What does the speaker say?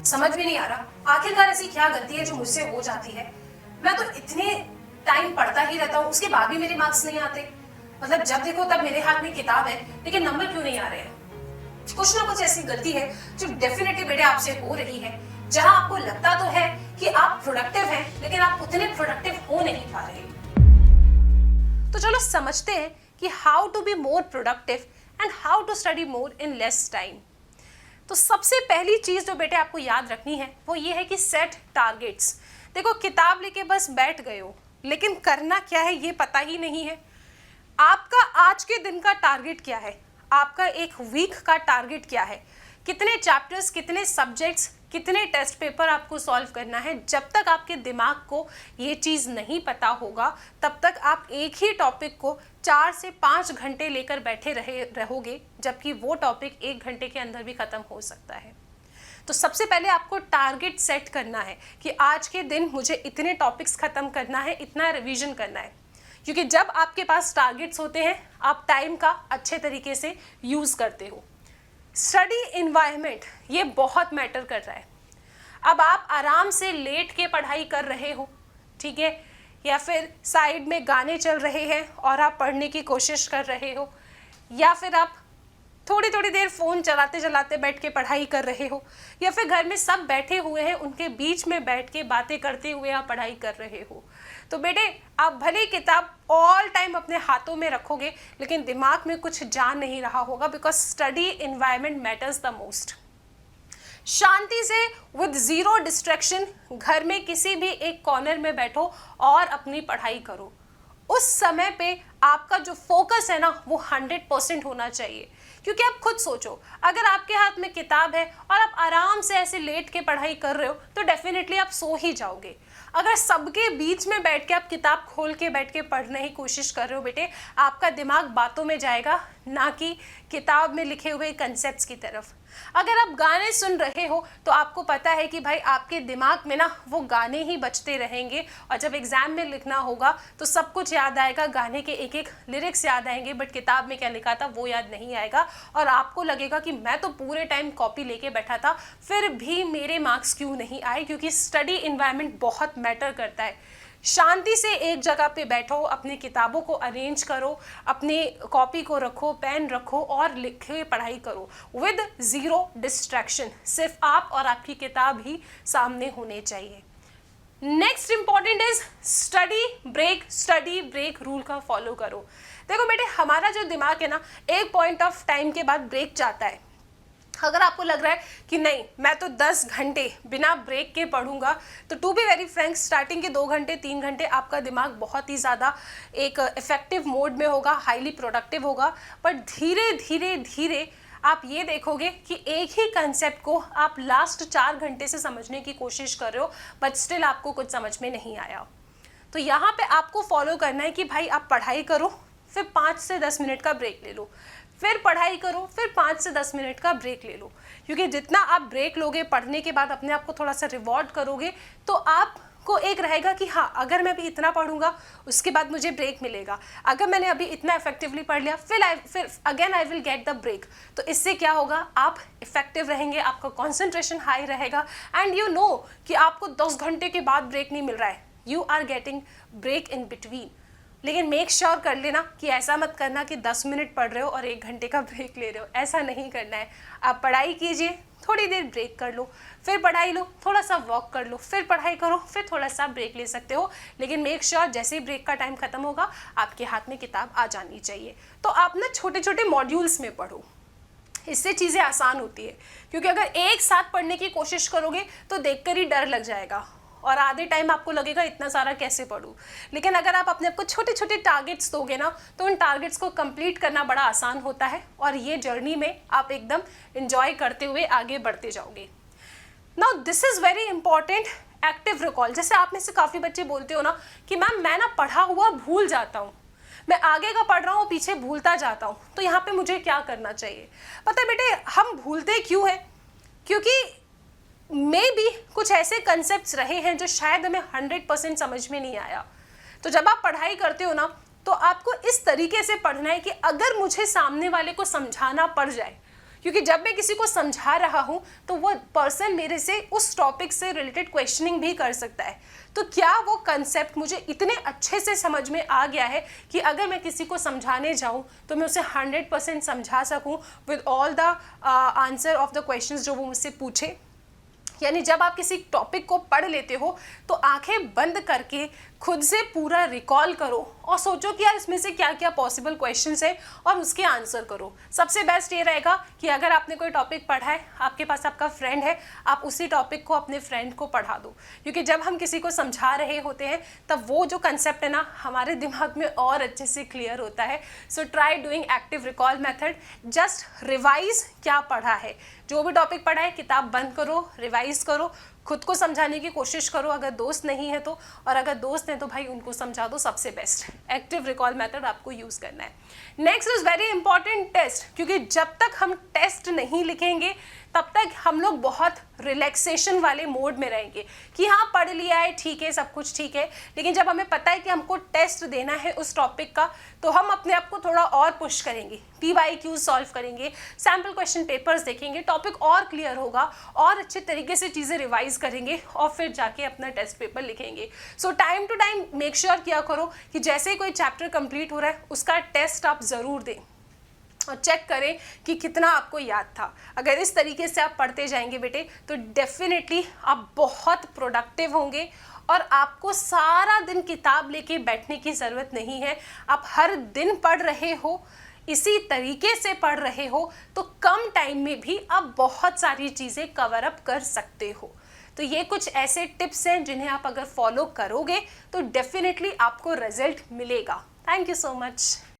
समझ में नहीं आ रहा आखिरकार ऐसी क्या गलती है जो मुझसे हो जाती है। मैं तो इतने टाइम पढ़ता ही रहता हूँ, उसके बाद भी मेरे मार्क्स नहीं आते। मतलब जब देखो तब मेरे हाथ में किताब है लेकिन नंबर क्यों नहीं आ रहे हैं। कुछ ना कुछ ऐसी गलती है जो डेफिनेटली बेटे आपसे हो रही है, जहां आपको लगता तो है कि आप प्रोडक्टिव हैं लेकिन आप उतने प्रोडक्टिव हो नहीं पा रहे। तो चलो समझते हैं कि how to be more productive and how to study more in less time. तो सबसे पहली चीज जो बेटे आपको याद रखनी है वो ये है कि सेट टारगेट्स। देखो किताब लेके बस बैठ गए हो लेकिन करना क्या है ये पता ही नहीं है। आपका आज के दिन का टारगेट क्या है, आपका एक वीक का टारगेट क्या है, कितने चैप्टर्स, कितने सब्जेक्ट्स, कितने टेस्ट पेपर आपको सॉल्व करना है। जब तक आपके दिमाग को ये चीज़ नहीं पता होगा तब तक आप एक ही टॉपिक को 4 से 5 घंटे लेकर बैठे रहोगे, जबकि वो टॉपिक 1 घंटे के अंदर भी ख़त्म हो सकता है। तो सबसे पहले आपको टारगेट सेट करना है कि आज के दिन मुझे इतने टॉपिक्स ख़त्म करना है, इतना रिवीजन करना है। क्योंकि जब आपके पास टारगेट्स होते हैं आप टाइम का अच्छे तरीके से यूज़ करते हो। स्टडी इन्वायरमेंट ये बहुत मैटर कर रहा है। अब आप आराम से लेट के पढ़ाई कर रहे हो, ठीक है, या फिर साइड में गाने चल रहे हैं और आप पढ़ने की कोशिश कर रहे हो, या फिर आप थोड़ी थोड़ी देर फ़ोन चलाते चलाते बैठ के पढ़ाई कर रहे हो, या फिर घर में सब बैठे हुए हैं उनके बीच में बैठ के बातें करते हुए आप पढ़ाई कर रहे हो। तो बेटे आप भले किताब ऑल टाइम अपने हाथों में रखोगे लेकिन दिमाग में कुछ जा नहीं रहा होगा, because study environment matters the most. शांति से विद ज़ीरो डिस्ट्रैक्शन घर में किसी भी एक कॉर्नर में बैठो और अपनी पढ़ाई करो। उस समय पे आपका जो फोकस है ना वो 100% होना चाहिए। क्योंकि आप खुद सोचो, अगर आपके हाथ में किताब है और आप आराम से ऐसे लेट के पढ़ाई कर रहे हो तो डेफिनेटली आप सो ही जाओगे। अगर सबके बीच में बैठ के आप किताब खोल के बैठ के पढ़ने की कोशिश कर रहे हो बेटे, आपका दिमाग बातों में जाएगा ना कि किताब में लिखे हुए कंसेप्ट्स की तरफ। अगर आप गाने सुन रहे हो तो आपको पता है कि भाई आपके दिमाग में ना वो गाने ही बजते रहेंगे और जब एग्जाम में लिखना होगा तो सब कुछ याद आएगा, गाने के एक एक लिरिक्स याद आएंगे, बट किताब में क्या लिखा था वो याद नहीं आएगा और आपको लगेगा कि मैं तो पूरे टाइम कॉपी लेके बैठा था फिर भी मेरे मार्क्स क्यों नहीं आए। क्योंकि स्टडी इन्वायरमेंट बहुत मैटर करता है। शांति से एक जगह पे बैठो, अपनी किताबों को अरेंज करो, अपनी कॉपी को रखो, पेन रखो और लिखे पढ़ाई करो विद ज़ीरो डिस्ट्रैक्शन। सिर्फ आप और आपकी किताब ही सामने होने चाहिए। Next important is study break rule का फॉलो करो। देखो बेटे हमारा जो दिमाग है ना एक पॉइंट ऑफ टाइम के बाद ब्रेक चाहता है। अगर आपको लग रहा है कि नहीं मैं तो 10 घंटे बिना ब्रेक के पढ़ूंगा, तो to be very frank starting के 2 घंटे 3 घंटे आपका दिमाग बहुत ही ज़्यादा एक इफेक्टिव मोड में होगा, हाईली प्रोडक्टिव होगा। बट धीरे धीरे धीरे आप ये देखोगे कि एक ही कंसेप्ट को आप लास्ट 4 घंटे से समझने की कोशिश कर रहे हो बट स्टिल आपको कुछ समझ में नहीं आया। तो यहाँ पे आपको फॉलो करना है कि भाई आप पढ़ाई करो, फिर 5 से 10 मिनट का ब्रेक ले लो, फिर पढ़ाई करो, फिर 5 से 10 मिनट का ब्रेक ले लो। क्योंकि जितना आप ब्रेक लोगे, पढ़ने के बाद अपने आप को थोड़ा सा रिवॉर्ड करोगे तो आपको एक रहेगा कि हाँ अगर मैं अभी इतना पढ़ूंगा उसके बाद मुझे ब्रेक मिलेगा, अगर मैंने अभी इतना इफेक्टिवली पढ़ लिया फिर again I will get the break. तो इससे क्या होगा, आप इफेक्टिव रहेंगे, आपका कॉन्सेंट्रेशन हाई रहेगा एंड यू नो कि आपको 10 घंटे के बाद ब्रेक नहीं मिल रहा है, you are getting break in between. लेकिन मेक श्योर कर लेना कि ऐसा मत करना कि 10 मिनट पढ़ रहे हो और 1 घंटे का ब्रेक ले रहे हो, ऐसा नहीं करना है। आप पढ़ाई कीजिए, थोड़ी देर ब्रेक कर लो, फिर पढ़ाई लो, थोड़ा सा वॉक कर लो, फिर पढ़ाई करो, फिर थोड़ा सा ब्रेक ले सकते हो। लेकिन मेक श्योर जैसे ही ब्रेक का टाइम खत्म होगा आपके हाथ में किताब आ जानी चाहिए। तो आप ना छोटे छोटे मॉड्यूल्स में पढ़ो, इससे चीज़ें आसान होती है। क्योंकि अगर एक साथ पढ़ने की कोशिश करोगे तो देखकर ही डर लग जाएगा और आधे टाइम आपको लगेगा इतना सारा कैसे पढूं। लेकिन अगर आप अपने आप को छोटे छोटे टारगेट्स दोगे ना तो उन टारगेट्स को कंप्लीट करना बड़ा आसान होता है और ये जर्नी में आप एकदम एंजॉय करते हुए आगे बढ़ते जाओगे। Now this is very important, active recall. जैसे आप में से काफ़ी बच्चे बोलते हो ना कि मैम मैं ना पढ़ा हुआ भूल जाता हूँ, मैं आगे का पढ़ रहा हूँ पीछे भूलता जाता हूँ, तो यहाँ पे मुझे क्या करना चाहिए। पता है बेटे हम भूलते क्यों हैं, क्योंकि मे बी कुछ ऐसे कंसेप्ट्स रहे हैं जो शायद हमें 100% समझ में नहीं आया। तो जब आप पढ़ाई करते हो ना तो आपको इस तरीके से पढ़ना है कि अगर मुझे सामने वाले को समझाना पड़ जाए, क्योंकि जब मैं किसी को समझा रहा हूँ तो वो पर्सन मेरे से उस टॉपिक से रिलेटेड क्वेश्चनिंग भी कर सकता है। तो क्या वो कंसेप्ट मुझे इतने अच्छे से समझ में आ गया है कि अगर मैं किसी को समझाने जाऊँ तो मैं उसे 100% समझा सकूँ with all the answer of the questions जो वो मुझसे पूछे। यानी जब आप किसी टॉपिक को पढ़ लेते हो तो आंखें बंद करके खुद से पूरा रिकॉल करो और सोचो कि यार इसमें से क्या क्या पॉसिबल क्वेश्चंस है और उसके आंसर करो। सबसे बेस्ट ये रहेगा कि अगर आपने कोई टॉपिक पढ़ा है, आपके पास आपका फ्रेंड है, आप उसी टॉपिक को अपने फ्रेंड को पढ़ा दो, क्योंकि जब हम किसी को समझा रहे होते हैं तब वो जो कंसेप्ट है ना हमारे दिमाग में और अच्छे से क्लियर होता है। So try doing active recall method, just revise क्या पढ़ा है, जो भी टॉपिक पढ़ा है किताब बंद करो, रिवाइज करो, खुद को समझाने की कोशिश करो अगर दोस्त नहीं है तो, और अगर दोस्त हैं तो भाई उनको समझा दो। सबसे बेस्ट एक्टिव रिकॉल मेथड आपको यूज़ करना है। Next is very important test, क्योंकि जब तक हम टेस्ट नहीं लिखेंगे तब तक हम लोग बहुत रिलैक्सेशन वाले मोड में रहेंगे कि हाँ पढ़ लिया है, ठीक है, सब कुछ ठीक है। लेकिन जब हमें पता है कि हमको टेस्ट देना है उस टॉपिक का तो हम अपने आप को थोड़ा और पुश करेंगे, PYQ सॉल्व करेंगे, सैम्पल क्वेश्चन पेपर्स देखेंगे, टॉपिक और क्लियर होगा और अच्छे तरीके से चीज़ें रिवाइज करेंगे और फिर जाके अपना टेस्ट पेपर लिखेंगे। So time to time make sure किया करो कि जैसे ही कोई चैप्टर कंप्लीट हो रहा है उसका टेस्ट आप ज़रूर दें और चेक करें कि कितना आपको याद था। अगर इस तरीके से आप पढ़ते जाएंगे बेटे तो डेफिनेटली आप बहुत प्रोडक्टिव होंगे और आपको सारा दिन किताब लेके बैठने की ज़रूरत नहीं है। आप हर दिन पढ़ रहे हो, इसी तरीके से पढ़ रहे हो तो कम टाइम में भी आप बहुत सारी चीज़ें कवर अप कर सकते हो। तो ये कुछ ऐसे टिप्स हैं जिन्हें आप अगर फॉलो करोगे तो डेफिनेटली आपको रिजल्ट मिलेगा। Thank you so much.